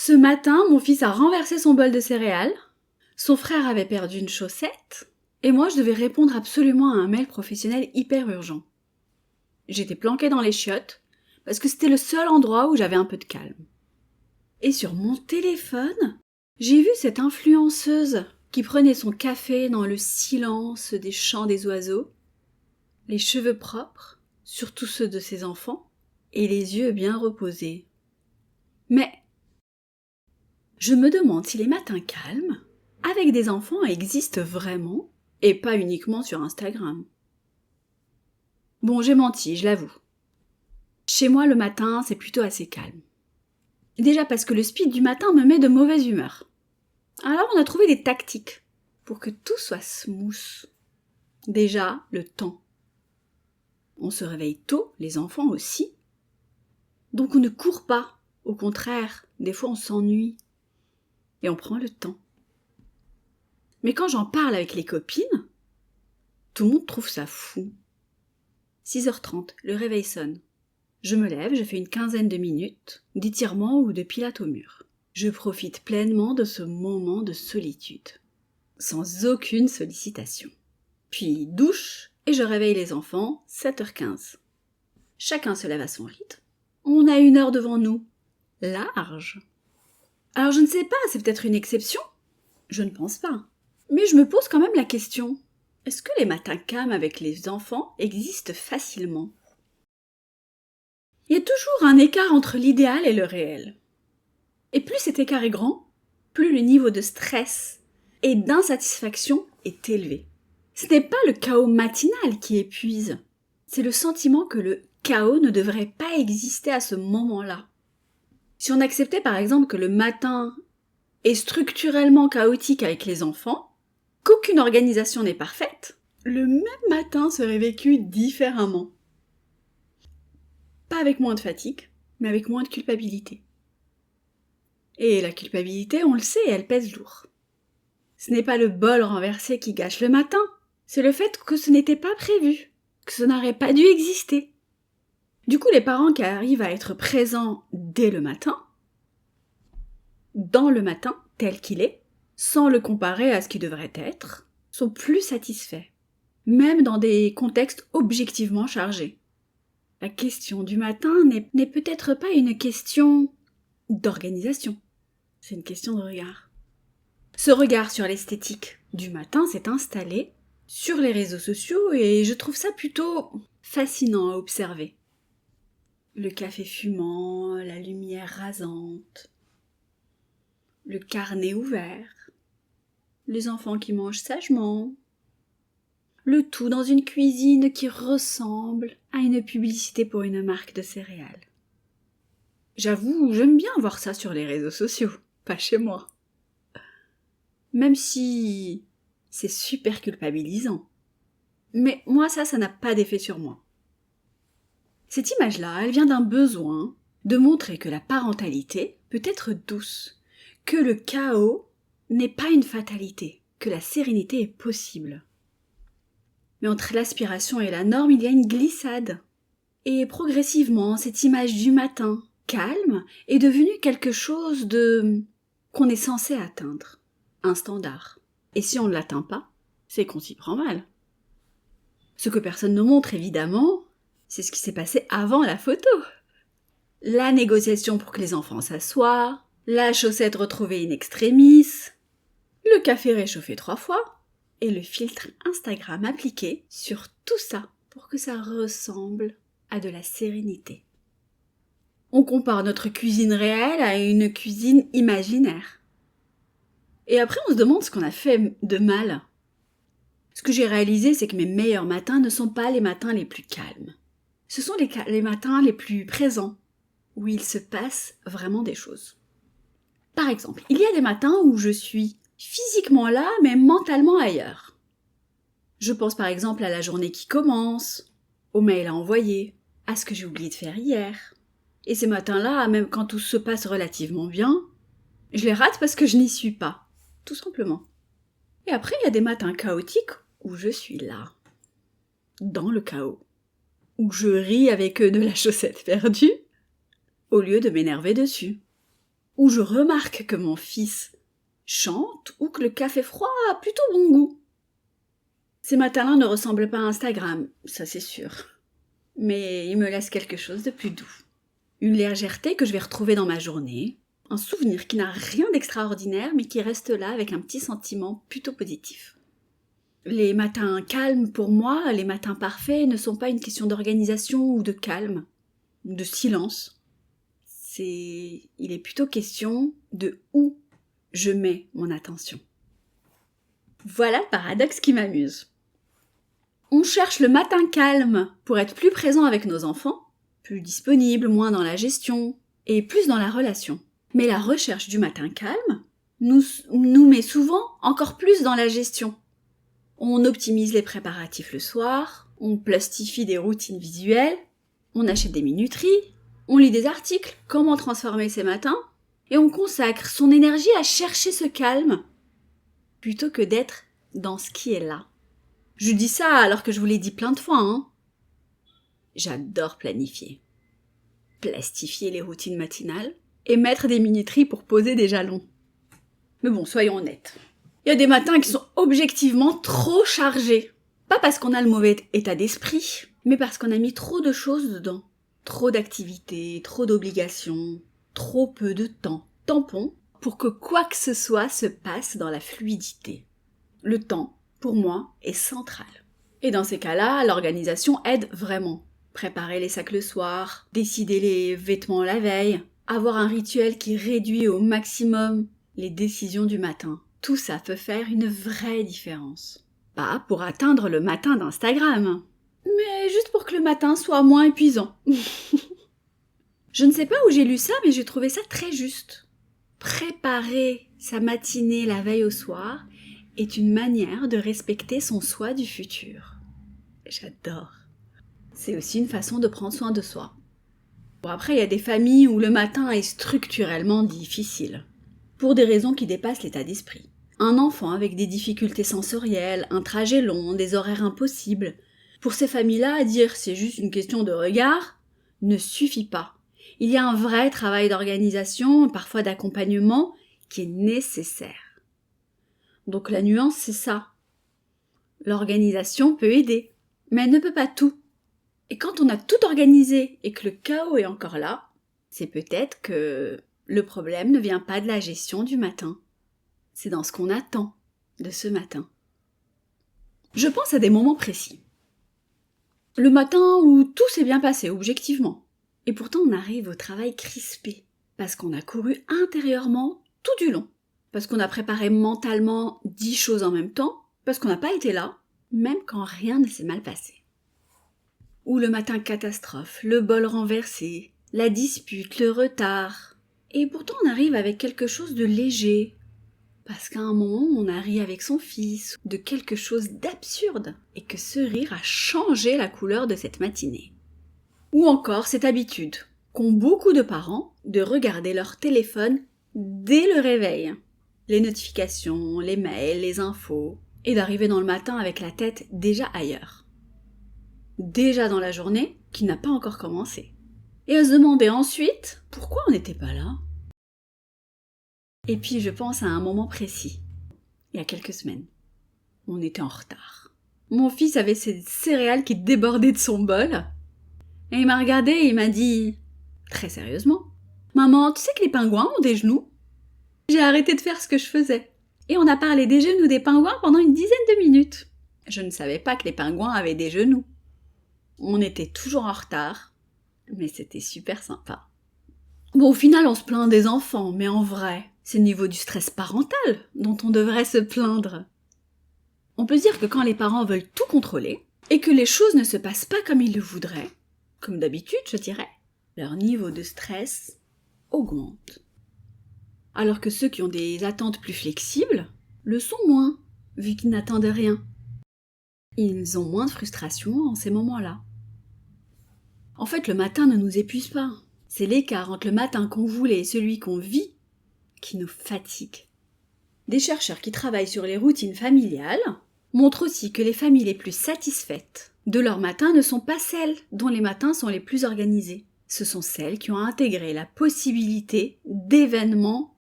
Ce matin, mon fils a renversé son bol de céréales, son frère avait perdu une chaussette, et moi je devais répondre absolument à un mail professionnel hyper urgent. J'étais planquée dans les chiottes, parce que c'était le seul endroit où j'avais un peu de calme. Et sur mon téléphone, j'ai vu cette influenceuse qui prenait son café dans le silence des chants des oiseaux, les cheveux propres, surtout ceux de ses enfants, et les yeux bien reposés. Mais je me demande si les matins calmes, avec des enfants, existent vraiment, et pas uniquement sur Instagram. Bon, j'ai menti, je l'avoue. Chez moi, le matin, c'est plutôt assez calme. Déjà parce que le speed du matin me met de mauvaise humeur. Alors on a trouvé des tactiques pour que tout soit smooth. Déjà, le temps. On se réveille tôt, les enfants aussi. Donc on ne court pas. Au contraire, des fois on s'ennuie. Et on prend le temps. Mais quand j'en parle avec les copines, tout le monde trouve ça fou. 6h30, le réveil sonne. Je me lève, je fais une quinzaine de minutes d'étirement ou de pilates au mur. Je profite pleinement de ce moment de solitude, sans aucune sollicitation. Puis douche et je réveille les enfants, 7h15. Chacun se lève à son rythme. On a 1 heure devant nous. Large. Alors je ne sais pas, c'est peut-être une exception. Je ne pense pas. Mais je me pose quand même la question. Est-ce que les matins calmes avec les enfants existent facilement ? Il y a toujours un écart entre l'idéal et le réel. Et plus cet écart est grand, plus le niveau de stress et d'insatisfaction est élevé. Ce n'est pas le chaos matinal qui épuise, c'est le sentiment que le chaos ne devrait pas exister à ce moment-là. Si on acceptait par exemple que le matin est structurellement chaotique avec les enfants, qu'aucune organisation n'est parfaite, le même matin serait vécu différemment. Pas avec moins de fatigue, mais avec moins de culpabilité. Et la culpabilité, on le sait, elle pèse lourd. Ce n'est pas le bol renversé qui gâche le matin, c'est le fait que ce n'était pas prévu, que ce n'aurait pas dû exister. Du coup, les parents qui arrivent à être présents dès le matin, dans le matin tel qu'il est, sans le comparer à ce qui devrait être, sont plus satisfaits, même dans des contextes objectivement chargés. La question du matin n'est peut-être pas une question d'organisation, c'est une question de regard. Ce regard sur l'esthétique du matin s'est installé sur les réseaux sociaux et je trouve ça plutôt fascinant à observer. Le café fumant, la lumière rasante, le carnet ouvert, les enfants qui mangent sagement, le tout dans une cuisine qui ressemble à une publicité pour une marque de céréales. J'avoue, j'aime bien voir ça sur les réseaux sociaux, pas chez moi. Même si c'est super culpabilisant. Mais moi, ça n'a pas d'effet sur moi. Cette image-là, elle vient d'un besoin de montrer que la parentalité peut être douce, que le chaos n'est pas une fatalité, que la sérénité est possible. Mais entre l'aspiration et la norme, il y a une glissade. Et progressivement, cette image du matin, calme, est devenue quelque chose qu'on est censé atteindre, un standard. Et si on ne l'atteint pas, c'est qu'on s'y prend mal. Ce que personne ne montre, évidemment, c'est ce qui s'est passé avant la photo. La négociation pour que les enfants s'assoient, la chaussette retrouvée in extremis, le café réchauffé 3 fois, et le filtre Instagram appliqué sur tout ça pour que ça ressemble à de la sérénité. On compare notre cuisine réelle à une cuisine imaginaire. Et après, on se demande ce qu'on a fait de mal. Ce que j'ai réalisé, c'est que mes meilleurs matins ne sont pas les matins les plus calmes. Ce sont les matins les plus présents, où il se passe vraiment des choses. Par exemple, il y a des matins où je suis physiquement là, mais mentalement ailleurs. Je pense par exemple à la journée qui commence, aux mails à envoyer, à ce que j'ai oublié de faire hier. Et ces matins-là, même quand tout se passe relativement bien, je les rate parce que je n'y suis pas, tout simplement. Et après, il y a des matins chaotiques où je suis là, dans le chaos, où je ris avec eux de la chaussette perdue, au lieu de m'énerver dessus. où je remarque que mon fils chante ou que le café froid a plutôt bon goût. Ces matins-là ne ressemblent pas à Instagram, ça c'est sûr. Mais ils me laissent quelque chose de plus doux. Une légèreté que je vais retrouver dans ma journée, un souvenir qui n'a rien d'extraordinaire mais qui reste là avec un petit sentiment plutôt positif. Les matins calmes, pour moi, les matins parfaits ne sont pas une question d'organisation ou de calme, ou de silence. Il est plutôt question de où je mets mon attention. Voilà le paradoxe qui m'amuse. On cherche le matin calme pour être plus présent avec nos enfants, plus disponible, moins dans la gestion et plus dans la relation. Mais la recherche du matin calme nous met souvent encore plus dans la gestion. On optimise les préparatifs le soir, on plastifie des routines visuelles, on achète des minuteries, on lit des articles, comment transformer ses matins, et on consacre son énergie à chercher ce calme, plutôt que d'être dans ce qui est là. Je dis ça alors que je vous l'ai dit plein de fois, hein. J'adore planifier. Plastifier les routines matinales et mettre des minuteries pour poser des jalons. Mais bon, soyons honnêtes. Il y a des matins qui sont objectivement trop chargés. Pas parce qu'on a le mauvais état d'esprit, mais parce qu'on a mis trop de choses dedans. Trop d'activités, trop d'obligations, trop peu de temps. Tampon pour que quoi que ce soit se passe dans la fluidité. Le temps, pour moi, est central. Et dans ces cas-là, l'organisation aide vraiment. Préparer les sacs le soir, décider les vêtements la veille, avoir un rituel qui réduit au maximum les décisions du matin. Tout ça peut faire une vraie différence. Pas pour atteindre le matin d'Instagram, mais juste pour que le matin soit moins épuisant. Je ne sais pas où j'ai lu ça, mais j'ai trouvé ça très juste. Préparer sa matinée la veille au soir est une manière de respecter son soi du futur. J'adore. C'est aussi une façon de prendre soin de soi. Bon, après, il y a des familles où le matin est structurellement difficile, pour des raisons qui dépassent l'état d'esprit. Un enfant avec des difficultés sensorielles, un trajet long, des horaires impossibles. Pour ces familles-là, dire c'est juste une question de regard ne suffit pas. Il y a un vrai travail d'organisation, parfois d'accompagnement, qui est nécessaire. Donc la nuance, c'est ça. L'organisation peut aider, mais elle ne peut pas tout. Et quand on a tout organisé et que le chaos est encore là, c'est peut-être que le problème ne vient pas de la gestion du matin. C'est dans ce qu'on attend de ce matin. Je pense à des moments précis. Le matin où tout s'est bien passé, objectivement. Et pourtant on arrive au travail crispé, parce qu'on a couru intérieurement tout du long. Parce qu'on a préparé mentalement 10 choses en même temps, parce qu'on n'a pas été là, même quand rien ne s'est mal passé. Ou le matin catastrophe, le bol renversé, la dispute, le retard. Et pourtant on arrive avec quelque chose de léger, parce qu'à un moment on a ri avec son fils, de quelque chose d'absurde, et que ce rire a changé la couleur de cette matinée. Ou encore cette habitude, qu'ont beaucoup de parents, de regarder leur téléphone dès le réveil. Les notifications, les mails, les infos, et d'arriver dans le matin avec la tête déjà ailleurs. Déjà dans la journée, qui n'a pas encore commencé. Et à se demander ensuite, pourquoi on n'était pas là ? Et puis je pense à un moment précis, il y a quelques semaines. On était en retard. Mon fils avait ses céréales qui débordaient de son bol, et il m'a regardé et il m'a dit, très sérieusement, « Maman, tu sais que les pingouins ont des genoux ?» J'ai arrêté de faire ce que je faisais. Et on a parlé des genoux des pingouins pendant une dizaine de minutes. Je ne savais pas que les pingouins avaient des genoux. On était toujours en retard, mais c'était super sympa. Bon, au final, on se plaint des enfants, mais en vrai, c'est le niveau du stress parental dont on devrait se plaindre. On peut dire que quand les parents veulent tout contrôler, et que les choses ne se passent pas comme ils le voudraient, comme d'habitude, je dirais, leur niveau de stress augmente. Alors que ceux qui ont des attentes plus flexibles le sont moins, vu qu'ils n'attendent rien. Ils ont moins de frustration en ces moments-là. En fait, le matin ne nous épuise pas. C'est l'écart entre le matin qu'on voulait et celui qu'on vit qui nous fatigue. Des chercheurs qui travaillent sur les routines familiales montrent aussi que les familles les plus satisfaites de leur matin ne sont pas celles dont les matins sont les plus organisés. ce sont celles qui ont intégré la possibilité d'événements